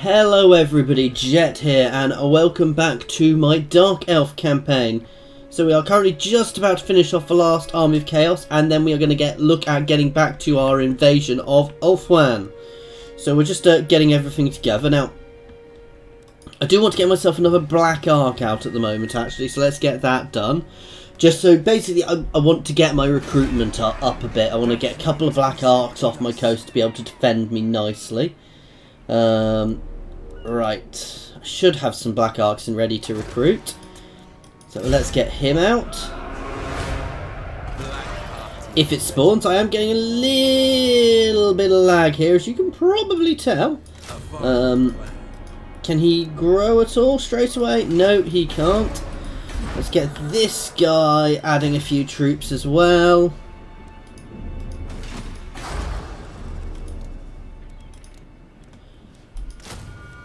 Hello everybody, Jet here, and welcome back to my Dark Elf campaign. So we are currently just about to finish off the last Army of Chaos, and then we are going to look at getting back to our invasion of Ulthuan. So we're just getting everything together. Now, I do want to get myself another Black Ark out at the moment actually, so let's get that done. Just so basically I want to get my recruitment up a bit. I want to get a couple of Black Arks off my coast to be able to defend me nicely. Right, I should have some Black Arks and ready to recruit. So let's get him out. If it spawns, I am getting a little bit of lag here, as you can probably tell. Can he grow at all straight away? No, he can't. Let's get this guy adding a few troops as well.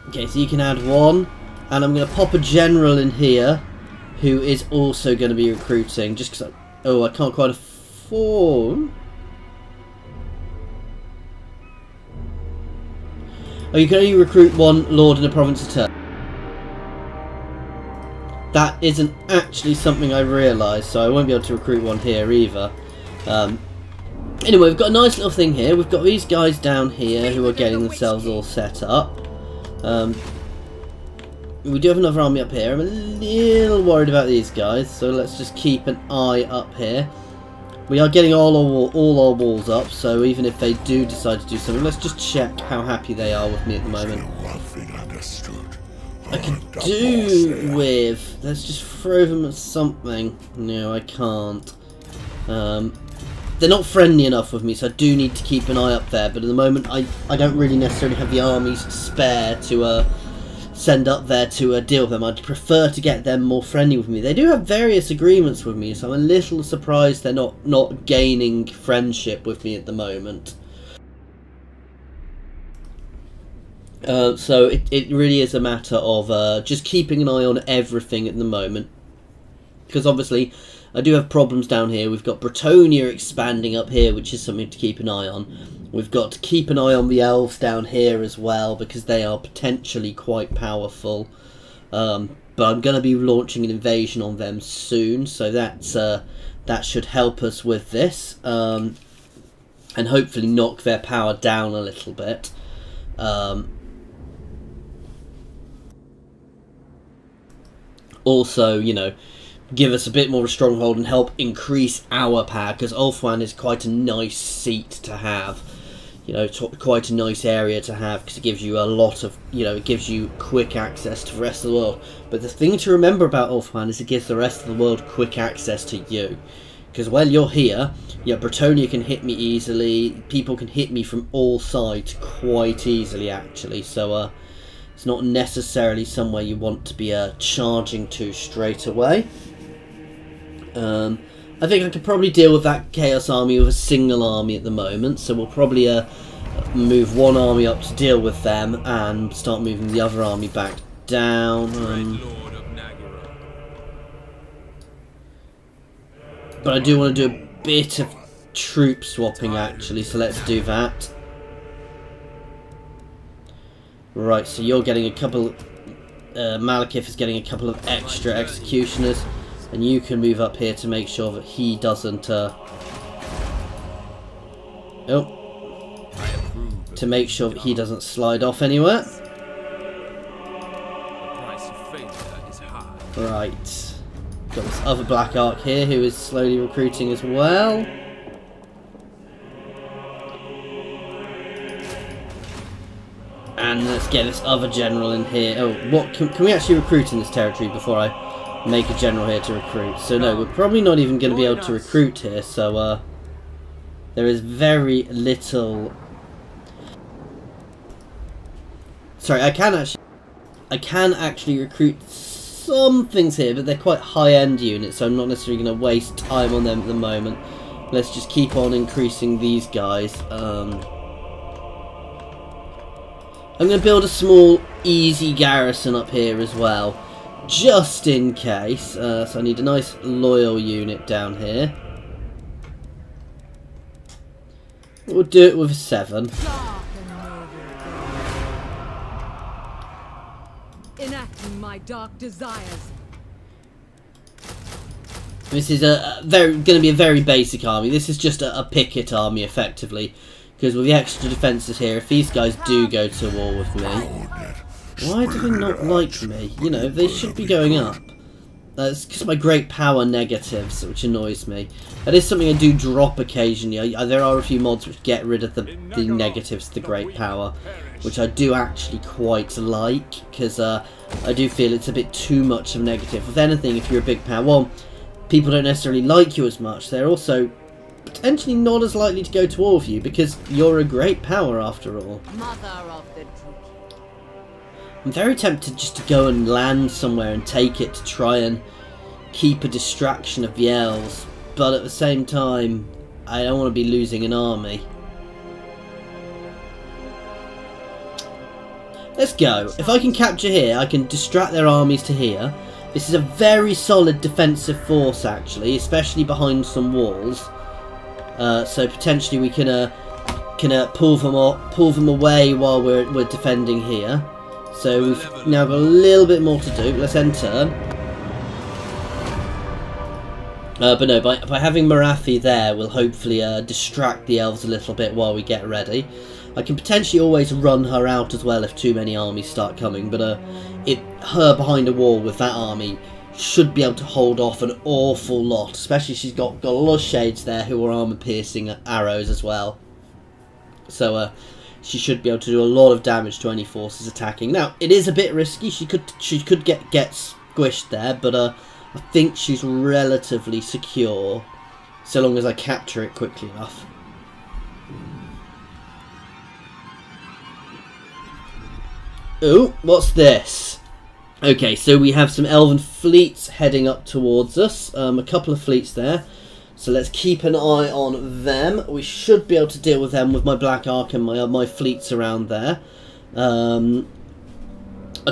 Okay, so you can add one, and I'm going to pop a general in here who is also going to be recruiting, just because I can't quite afford. Oh, you can only recruit one lord in a province a turn. That isn't actually something I realised, so I won't be able to recruit one here either. Anyway, we've got a nice little thing here. We've got these guys down here who are getting themselves all set up. We do have another army up here. I'm a little worried about these guys, so let's just keep an eye up here. We are getting all our walls up, so even if they do decide to do something, let's just check how happy they are with me at the moment. I could do with... let's just throw them at something. No, I can't. They're not friendly enough with me, so I do need to keep an eye up there. But at the moment, I don't really necessarily have the armies spare to send up there to deal with them. I'd prefer to get them more friendly with me. They do have various agreements with me, so I'm a little surprised they're not gaining friendship with me at the moment. So it really is a matter of just keeping an eye on everything at the moment. Because obviously, I do have problems down here. We've got Bretonia expanding up here, which is something to keep an eye on. We've got to keep an eye on the Elves down here as well, because they are potentially quite powerful. But I'm going to be launching an invasion on them soon, so that should help us with this. And hopefully knock their power down a little bit. Also, you know, give us a bit more of a stronghold and help increase our power, because Ulthuan is quite a nice seat to have. You know, quite a nice area to have, because it gives you a lot of, you know, it gives you quick access to the rest of the world. But the thing to remember about Ulthuan is it gives the rest of the world quick access to you. Because while you're here, yeah, Bretonia can hit me easily, people can hit me from all sides quite easily actually, so it's not necessarily somewhere you want to be charging to straight away. I think I could probably deal with that Chaos army with a single army at the moment, so we'll probably move one army up to deal with them and start moving the other army back down. But I do want to do a bit of troop swapping actually, so let's do that. Right, so you're getting a couple... Malekith is getting a couple of extra executioners. And you can move up here to make sure that he doesn't... to make sure that he doesn't slide off anywhere. Right. Got this other Black Ark here who is slowly recruiting as well. And let's get this other general in here. Oh, what can we actually recruit in this territory before I make a general here to recruit? So no, we're probably not even going to be able to recruit here, so there is very little... Sorry, I can actually recruit some things here, but they're quite high-end units, so I'm not necessarily going to waste time on them at the moment. Let's just keep on increasing these guys. I'm going to build a small, easy garrison up here as well, just in case. So I need a nice loyal unit down here. We'll do it with a 7. enacting my dark desires. This is going to be a very basic army. This is just a picket army, effectively. Because with the extra defences here, if these guys do go to war with me... Why do they not like me? You know, they should be going up. It's because of my great power negatives, which annoys me. That is something I do drop occasionally. There are a few mods which get rid of the negatives to the great power, which I do actually quite like, because I do feel it's a bit too much of a negative. If anything, if you're a big power, well, people don't necessarily like you as much. They're also potentially not as likely to go to war with you, because you're a great power after all. Mother of the I'm very tempted just to go and land somewhere and take it to try and keep a distraction of the elves, but at the same time, I don't want to be losing an army. Let's go. If I can capture here, I can distract their armies to here. This is a very solid defensive force, actually, especially behind some walls. So potentially we can pull them away while we're defending here. So we've now got a little bit more to do. Let's end turn. But no, by having Marathi there, we'll hopefully distract the elves a little bit while we get ready. I can potentially always run her out as well if too many armies start coming, but her behind a wall with that army should be able to hold off an awful lot, especially she's got a lot of shades there who are armor-piercing arrows as well. So she should be able to do a lot of damage to any forces attacking. Now, it is a bit risky. She could get squished there, but I think she's relatively secure, so long as I capture it quickly enough. Oh, what's this? Okay, so we have some elven fleets heading up towards us. A couple of fleets there. So let's keep an eye on them. We should be able to deal with them with my Black Ark and my fleets around there. A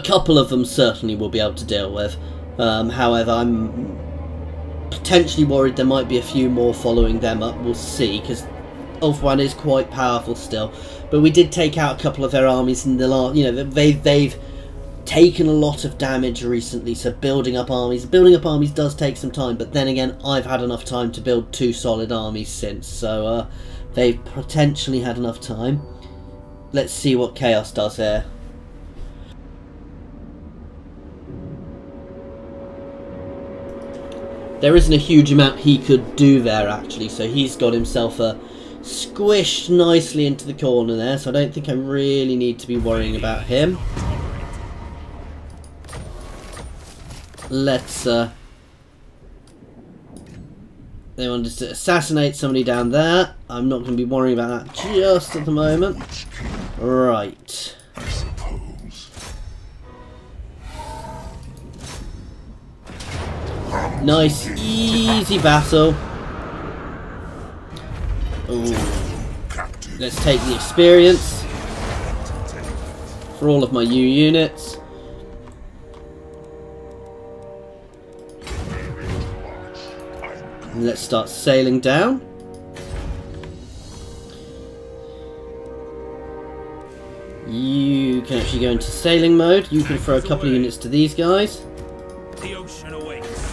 couple of them certainly we'll be able to deal with. However, I'm potentially worried there might be a few more following them up. We'll see, because Ulthuan is quite powerful still. But we did take out a couple of their armies in the last... You know, they've taken a lot of damage recently, so building up armies does take some time, but then again, I've had enough time to build 2 solid armies since, so they've potentially had enough time. Let's see what Chaos does here. There isn't a huge amount he could do there actually, so he's got himself squished nicely into the corner there, so I don't think I really need to be worrying about him. Let's they wanted to assassinate somebody down there. I'm not going to be worrying about that just at the moment. Right. I suppose. Nice, easy battle. Ooh. Let's take the experience for all of my U units. And let's start sailing down. You can actually go into sailing mode. You can throw a couple of units to these guys. The ocean awaits.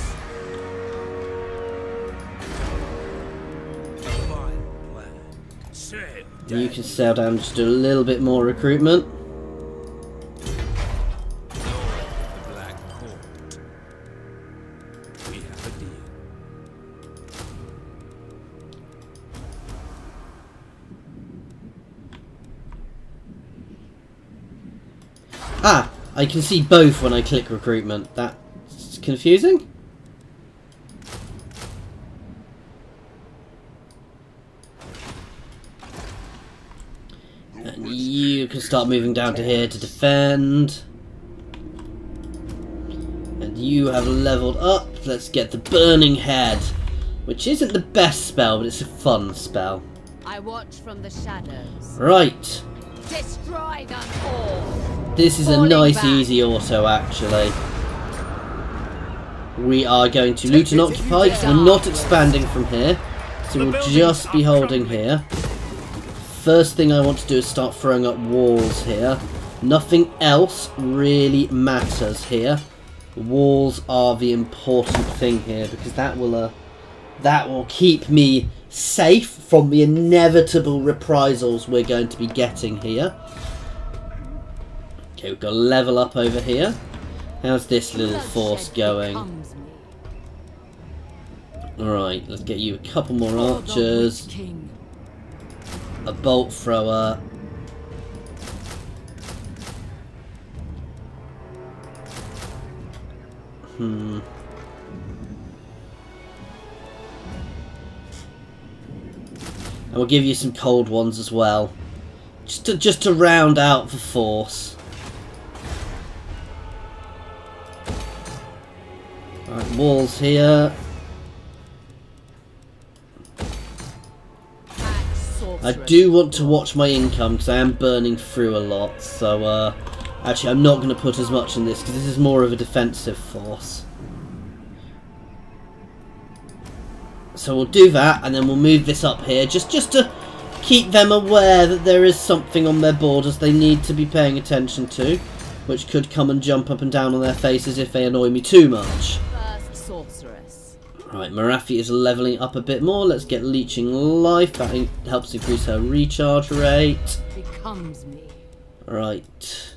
You can sail down and just do a little bit more recruitment. Ah, I can see both when I click recruitment. That's confusing. And you can start moving down to here to defend. And you have leveled up. Let's get the Burning Head, which isn't the best spell, but it's a fun spell. I watch from the shadows. Right. Destroy them all. This is a nice easy auto actually. We are going to loot and occupy because we're not expanding from here. So we'll just be holding here. First thing I want to do is start throwing up walls here. Nothing else really matters here. Walls are the important thing here, because that will keep me safe from the inevitable reprisals we're going to be getting here. Okay, we've got a level up over here. How's this little force going? Alright, let's get you a couple more archers. A bolt thrower. And we'll give you some cold ones as well, just to round out the force. Right, walls here. I do want to watch my income because I am burning through a lot. So actually, I'm not going to put as much in this because this is more of a defensive force. So we'll do that, and then we'll move this up here, just to keep them aware that there is something on their borders they need to be paying attention to, which could come and jump up and down on their faces if they annoy me too much. First sorceress. Right, Marathi is leveling up a bit more. Let's get Leeching Life. That helps increase her recharge rate. Becomes me. Right.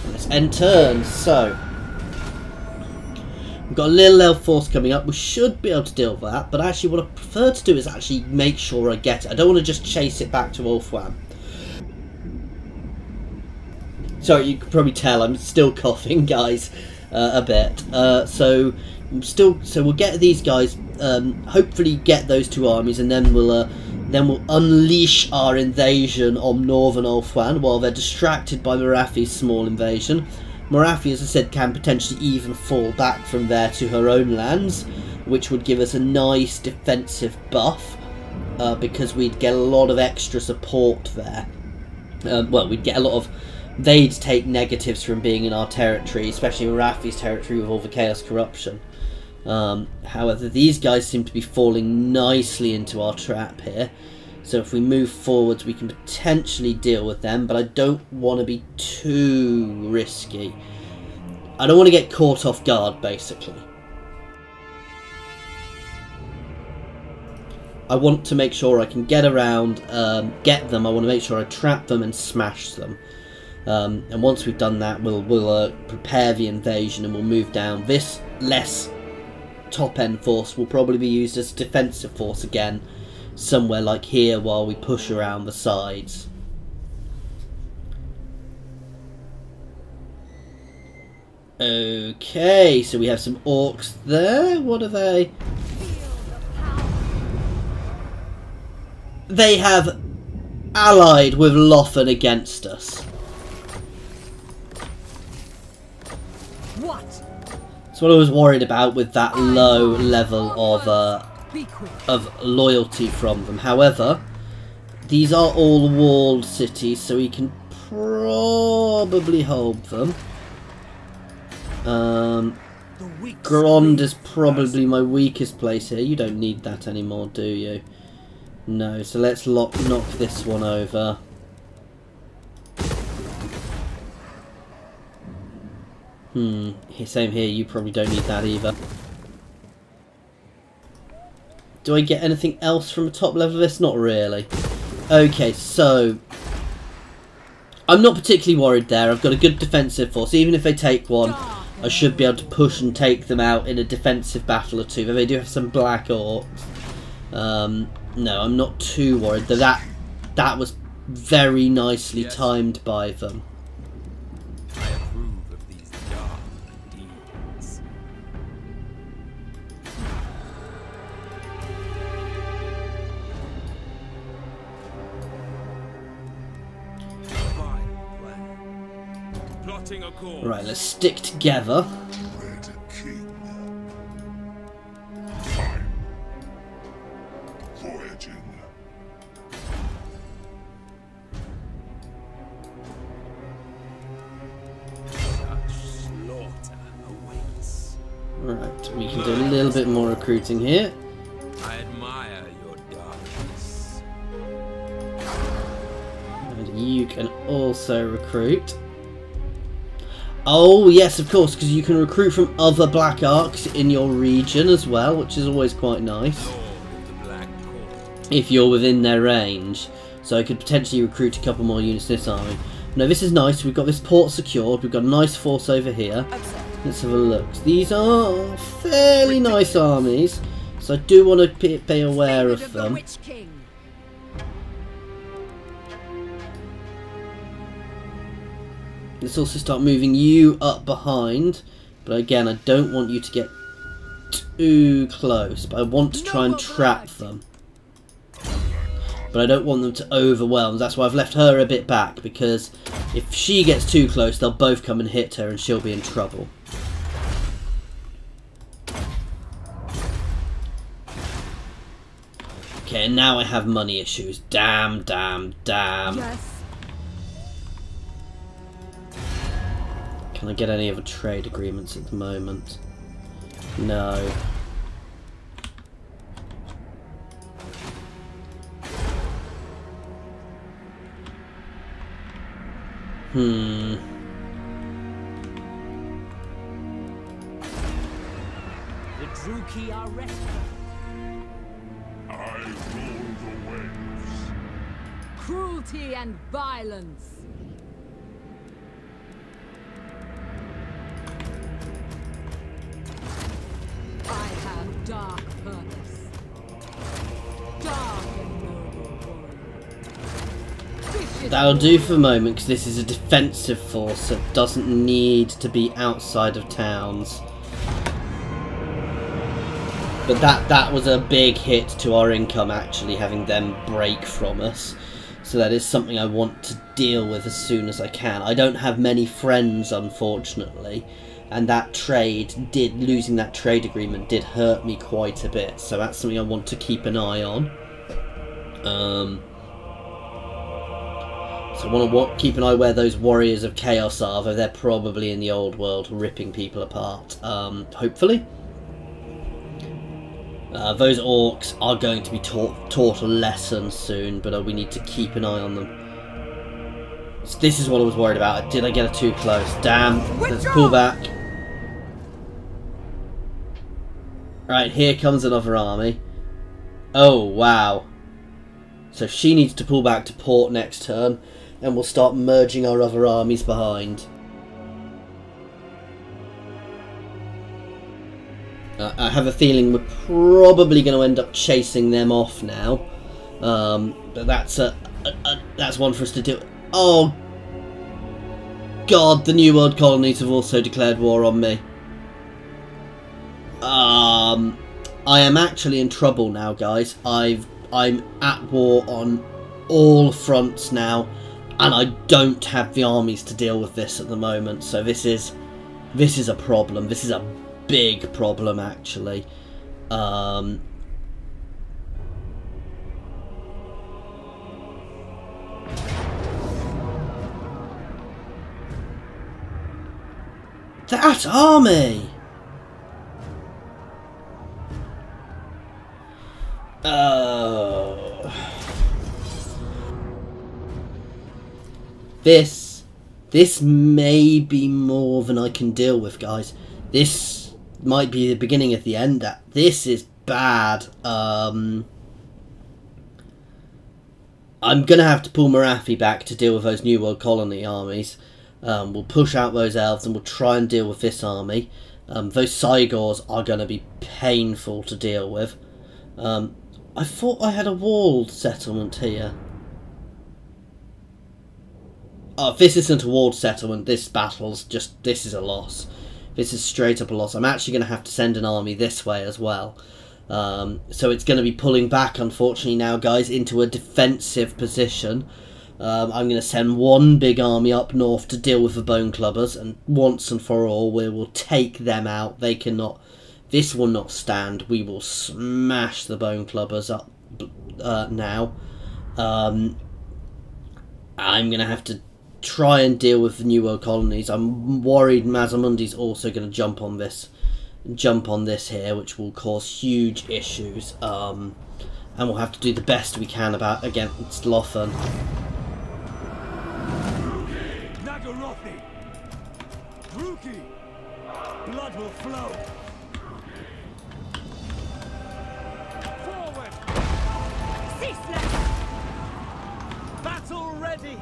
Let's end turn. So we've got a little elf force coming up. We should be able to deal with that, but actually what I prefer to do is actually make sure I get it. I don't want to just chase it back to Ulfwan. Sorry, you can probably tell I'm still coughing, guys, a bit. So we'll get these guys, hopefully get those two armies, and then we'll unleash our invasion on Northern Ulfwan while they're distracted by Marathi's small invasion. Marathi, as I said, can potentially even fall back from there to her own lands, which would give us a nice defensive buff, because we'd get a lot of extra support there. Well, we'd get a lot of... They'd take negatives from being in our territory, especially Marathi's territory with all the Chaos Corruption. However, these guys seem to be falling nicely into our trap here. So if we move forwards, we can potentially deal with them, but I don't want to be too risky. I don't want to get caught off guard, basically. I want to make sure I can get around, get them. I want to make sure I trap them and smash them. And once we've done that, we'll prepare the invasion and we'll move down. This less top-end force will probably be used as defensive force again, somewhere like here while we push around the sides. Okay, so we have some orcs there. What are they? They have allied with Lothan against us. What? That's what I was worried about with that low level of loyalty from them. However, these are all walled cities, so we can probably hold them. Grond is probably my weakest place here. You don't need that anymore, do you? No, so let's knock this one over. Same here, you probably don't need that either. Do I get anything else from the top level of this? Not really. Okay, so I'm not particularly worried there. I've got a good defensive force. Even if they take one, I should be able to push and take them out in a defensive battle or two. But they do have some black orcs. No, I'm not too worried. That was very nicely timed by them. I approve of these dark deeds. Fine plan. Plotting a course. Right, let's stick together. Right, we can do a little bit more recruiting here. I admire your darkness. And you can also recruit. Oh yes, of course, because you can recruit from other Black Arcs in your region as well, which is always quite nice. If you're within their range. So I could potentially recruit a couple more units to this army. No, this is nice. We've got this port secured. We've got a nice force over here. Let's have a look. These are fairly nice armies. So I do want to be aware of them. Let's also start moving you up behind. But again, I don't want you to get too close. But I want to try and trap them. But I don't want them to overwhelm. That's why I've left her a bit back. Because if she gets too close, they'll both come and hit her and she'll be in trouble. Okay, and now I have money issues. Damn, damn, damn. Yes. Can I get any other trade agreements at the moment? No. The Druki are resting. I rule the waves. Cruelty and violence. I have dark purpose. Dark and noble warrior. That'll do for the moment, because this is a defensive force, so it doesn't need to be outside of towns. But that was a big hit to our income, actually, having them break from us. So that is something I want to deal with as soon as I can. I don't have many friends, unfortunately. And that losing that trade agreement did hurt me quite a bit. So that's something I want to keep an eye on. So I want to keep an eye where those warriors of chaos are, though they're probably in the old world ripping people apart. Hopefully. Those orcs are going to be taught a lesson soon, but we need to keep an eye on them. So this is what I was worried about. Did I get it too close? Damn. Let's pull back. Right, here comes another army. Oh, wow. So she needs to pull back to port next turn, and we'll start merging our other armies behind. I have a feeling we're probably going to end up chasing them off now. But that's one for us to do. Oh, God, the New World colonies have also declared war on me. I am actually in trouble now, guys. I'm at war on all fronts now, and I don't have the armies to deal with this at the moment. So this is a problem. This is a big problem, actually. That army! Oh. This may be more than I can deal with, guys. This might be the beginning of the end. This is bad. I'm gonna have to pull Marathi back to deal with those New World colony armies. We'll push out those elves and we'll try and deal with this army. Those Cygors are going to be painful to deal with. I thought I had a walled settlement here. Oh, if this isn't a walled settlement, this is a loss. This is straight up a loss. I'm actually going to have to send an army this way as well. So it's going to be pulling back, unfortunately now, guys, into a defensive position. I'm going to send one big army up north to deal with the Bone Clubbers, and once and for all we will take them out. They cannot... This will not stand. We will smash the Bone Clubbers up now. I'm going to have to try and deal with the New World colonies. I'm worried Mazamundi's also going to jump on this here, which will cause huge issues. And we'll have to do the best we can against Lothan. Nagarothi! Druki! Blood will flow! Forward! Ceaseless! Battle ready!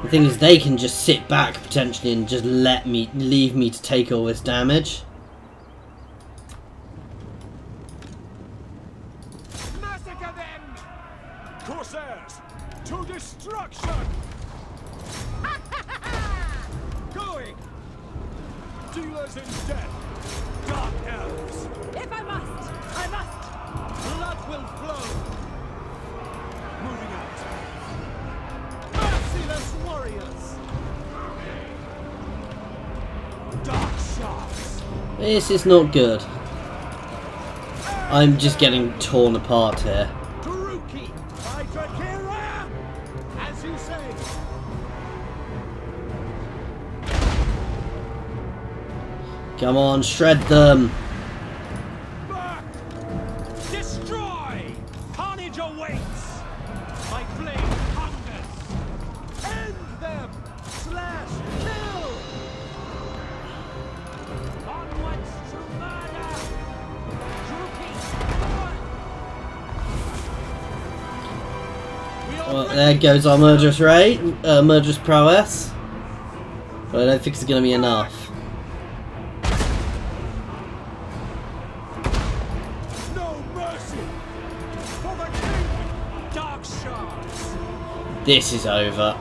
The thing is, they can just sit back potentially and just leave me to take all this damage. Massacre them! Corsairs! To destruction! Going! Dealers in death! Dark elves! If I must, I must! Blood will flow! Moving out! Merciless warriors! Dark sharks! This is not good. I'm just getting torn apart here. Taruki! Hydra Kira! As you say! Come on, shred them. Back! Destroy! Carnage awaits! My flame hungers! End them! Slash! Kill! Onwards to murder! Druki! Well, there goes our murderous raid, murderous prowess. But I don't think it's going to be enough. No mercy! For the king! Dark shards! This is over.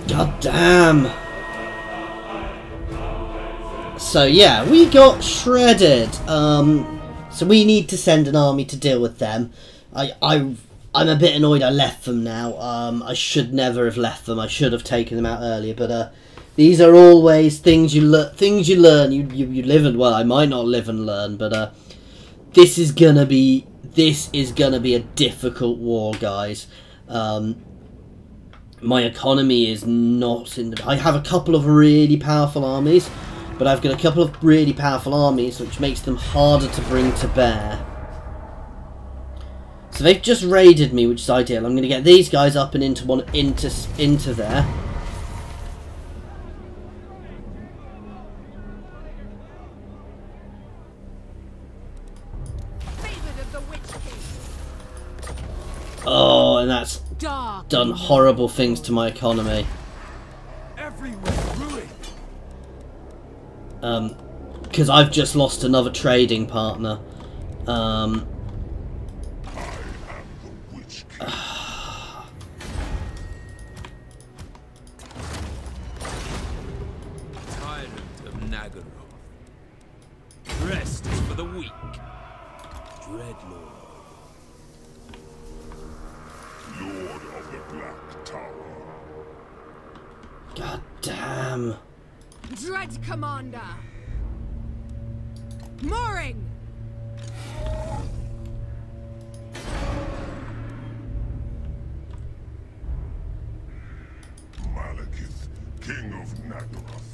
God damn! So yeah, we got shredded. So we need to send an army to deal with them. I'm a bit annoyed I left them now. I should never have left them. I should have taken them out earlier. But these are always things you learn. You live and, well, I might not live and learn. But this is gonna be a difficult war, guys. My economy is not in the... I have a couple of really powerful armies, but I've got a couple of really powerful armies, which makes them harder to bring to bear. So they've just raided me, which is ideal. I'm going to get these guys up and into there. Favored of the Witch King! Oh, and that's Dark! done horrible things to my economy. Everywhere ruin! Because I've just lost another trading partner. Tyrant of Nagaroth. Rest is for the weak. Dreadlord. Lord of the Black Tower. God damn. Dread Commander! Mooring! Malekith, King of Nagaroth.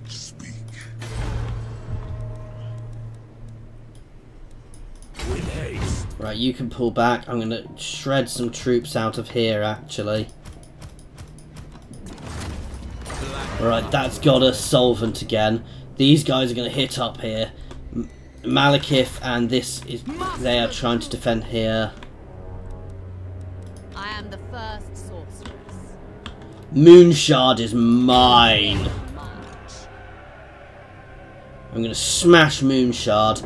Speak. With haste. Right, you can pull back. I'm going to shred some troops out of here, actually. Alright, that's got us solvent again. These guys are going to hit up here. Malekith and this is... They are trying to defend here. I am the first sorceress. Moonshard is mine. I'm going to smash Moonshard.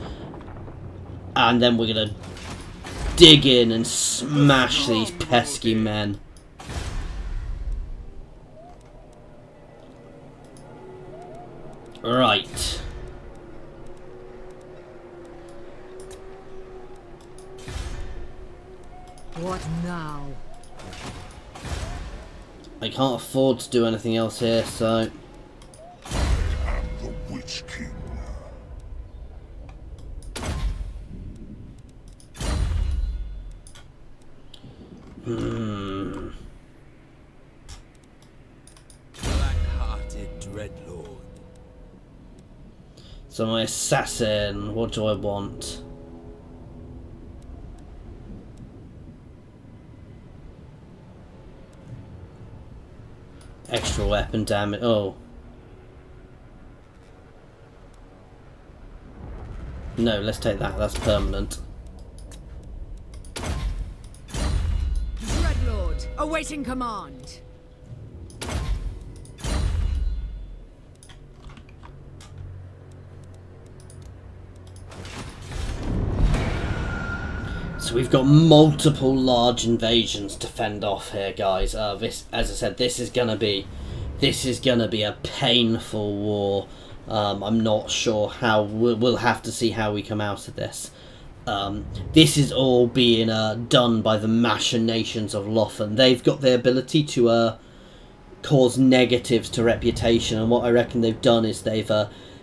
And then we're going to dig in and smash these pesky men. Right. What now? I can't afford to do anything else here, so... I am the Witch King. Black-hearted Dreadlord. So my assassin, what do I want? extra weapon damage. Oh. No, let's take that. That's permanent. Dreadlord, awaiting command. So we've got multiple large invasions to fend off here, guys. This, as I said, this is gonna be a painful war. I'm not sure how we'll have to see how we come out of this. This is all being done by the machinations of Lothan. They've got the ability to cause negatives to reputation, and what I reckon they've done is they've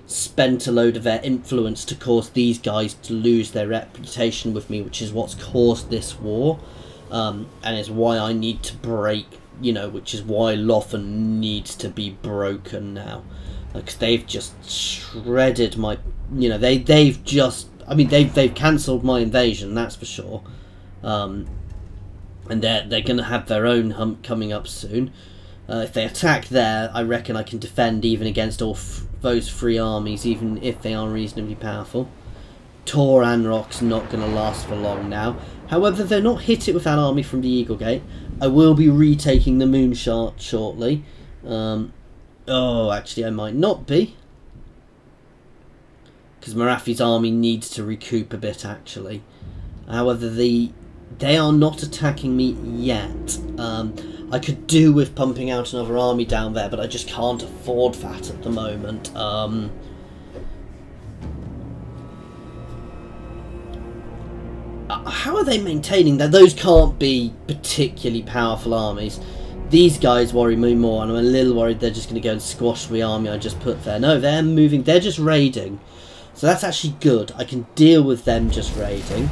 spent a load of their influence to cause these guys to lose their reputation with me, which is what's caused this war, and is why I need to break, you know, which is why Lothan needs to be broken now, because they've just shredded my, you know, they've just, I mean, they've cancelled my invasion, that's for sure, and they're gonna have their own hump coming up soon. If they attack there, I reckon I can defend even against all those three armies, even if they are reasonably powerful. Tor Anrok's not going to last for long now. However, they're not hit it with that army from the Eagle Gate. I will be retaking the Moonshot shortly. Oh, actually, I might not be, because Marafi's army needs to recoup a bit, actually. However, they are not attacking me yet. I could do with pumping out another army down there, but I just can't afford that at the moment. How are they maintaining that? Those can't be particularly powerful armies. These guys worry me more, and I'm a little worried they're just going to go and squash the army I just put there. No, they're moving. They're just raiding. So that's actually good. I can deal with them just raiding.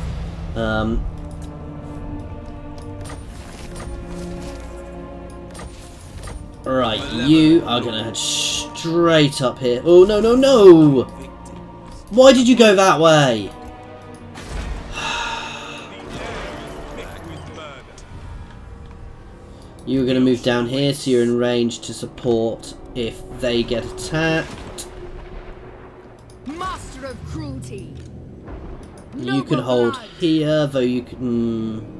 Right, you are going to head straight up here. Oh, no, no, no! Why did you go that way? You're going to move down here, so you're in range to support if they get attacked. Master of cruelty. You can hold here, though you can...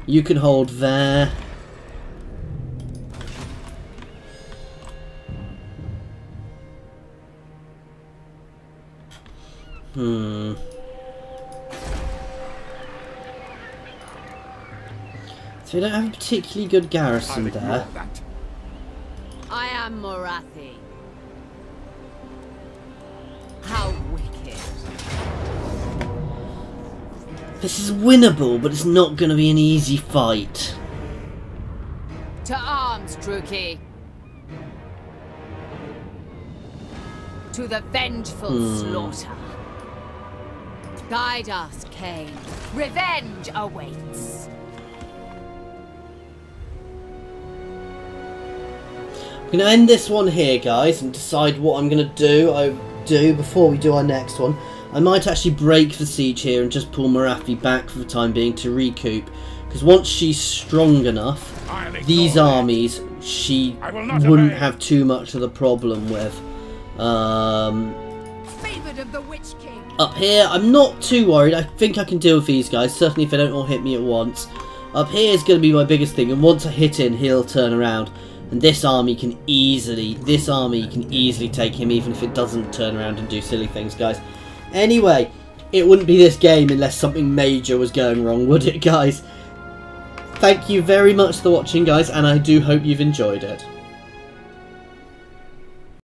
You can hold there. So we don't have a particularly good garrison there. I am Morathi. How wicked. This is winnable, but it's not going to be an easy fight. To arms, Druki. To the vengeful slaughter. Guide us, Cain. Revenge awaits. I'm going to end this one here, guys, and decide what I'm going to do before we do our next one. I might actually break the siege here and just pull Morathi back for the time being to recoup, because once she's strong enough, these armies she wouldn't have too much of the problem with. Favored of the Witch King. Up here, I'm not too worried. I think I can deal with these guys, certainly if they don't all hit me at once. Up here is going to be my biggest thing, and once I hit him, he'll turn around. And this army can easily take him, even if it doesn't turn around and do silly things, guys. Anyway, it wouldn't be this game unless something major was going wrong, would it, guys? Thank you very much for watching, guys, and I do hope you've enjoyed it.